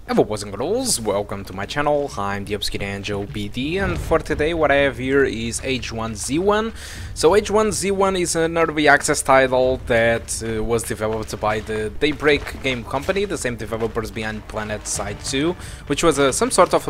Hello boys and girls, welcome to my channel. I'm the Upskin Angel BD, and for today what I have here is H1Z1. So H1Z1 is an early access title that was developed by the Daybreak game company, the same developers behind Planet Side 2, which was some sort of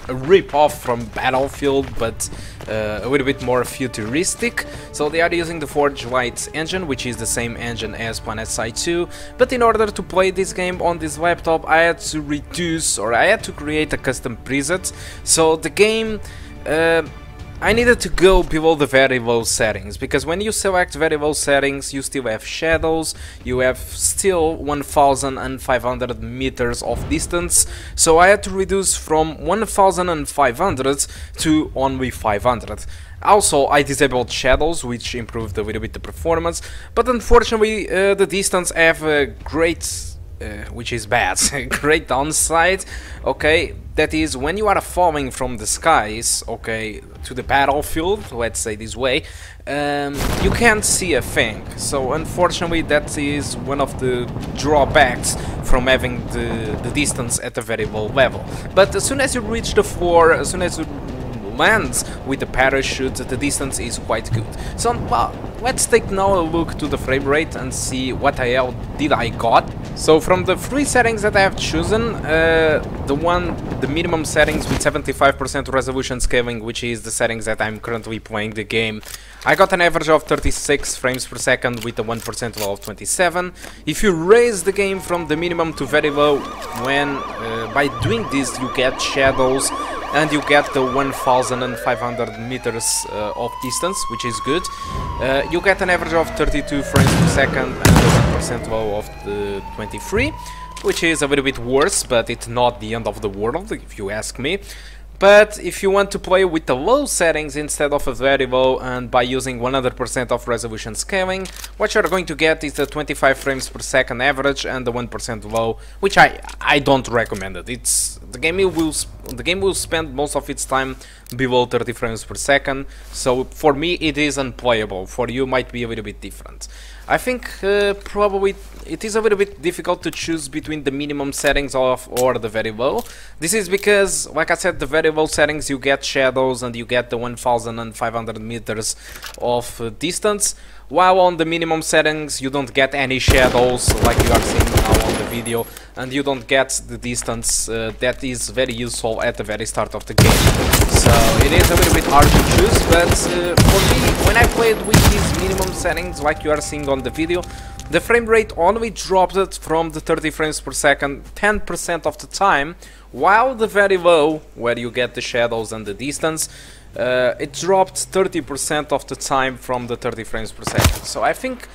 a rip-off from Battlefield, but a little bit more futuristic. So they are using the Forge Light engine, which is the same engine as Planet Side 2, but in order to play this game on this laptop I had to reduce, or I had to create a custom preset. So the game I needed to go below the very low settings, because when you select very low settings you still have shadows, you have still 1500 meters of distance, so I had to reduce from 1500 to only 500. Also, I disabled shadows, which improved a little bit the performance, but unfortunately the distance have a great which is bad, great downside, okay, that is when you are falling from the skies, okay, to the battlefield, let's say this way, you can't see a thing. So unfortunately that is one of the drawbacks from having the distance at a very low level. But as soon as you reach the floor, as soon as you land with the parachute, the distance is quite good. So well, let's take now a look to the frame rate and see what the hell did I got. So from the three settings that I have chosen, the minimum settings with 75% resolution scaling, which is the settings that I'm currently playing the game, I got an average of 36 frames per second with a 1% low of 27. If you raise the game from the minimum to very low, when by doing this you get shadows and you get the 1500 meters of distance, which is good. You get an average of 32 frames per second and a 1% low of the 23, which is a little bit worse, but it's not the end of the world if you ask me. But if you want to play with the low settings instead of a very low, and by using 100% of resolution scaling, what you're going to get is the 25 frames per second average and the 1% low, which I don't recommend it. The game will spend most of its time below 30 frames per second, so for me it is unplayable. For you might be a little bit different. I think probably it is a little bit difficult to choose between the minimum settings or the very low. This is because, like I said, the very low settings you get shadows and you get the 1500 meters of distance, while on the minimum settings you don't get any shadows like you are seeing now on the video, and you don't get the distance that is very useful at the very start of the game. So it is a little bit hard to choose, but for me, when I played with these minimum settings like you are seeing on the video, the frame rate only dropped it from the 30 frames per second 10% of the time, while the very low, where you get the shadows and the distance, it dropped 30% of the time from the 30 frames per second. So I think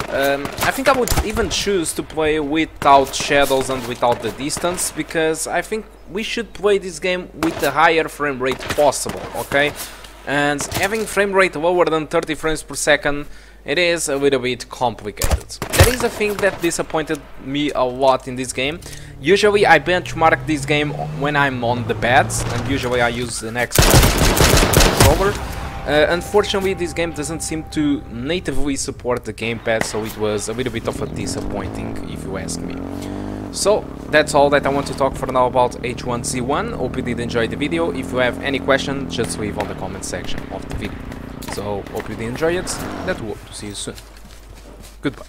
I would even choose to play without shadows and without the distance, because I think we should play this game with the higher frame rate possible, okay? And having frame rate lower than 30 frames per second, it is a little bit complicated. That is a thing that disappointed me a lot in this game. Usually I benchmark this game when I'm on the pads, and usually I use an Xbox controller. Unfortunately this game doesn't seem to natively support the gamepad, so it was a little bit of a disappointing if you ask me. So that's all that I want to talk for now about H1Z1. Hope you did enjoy the video. If you have any question, just leave on the comment section of the video. So hope you did enjoy it, and hope to see you soon. Goodbye.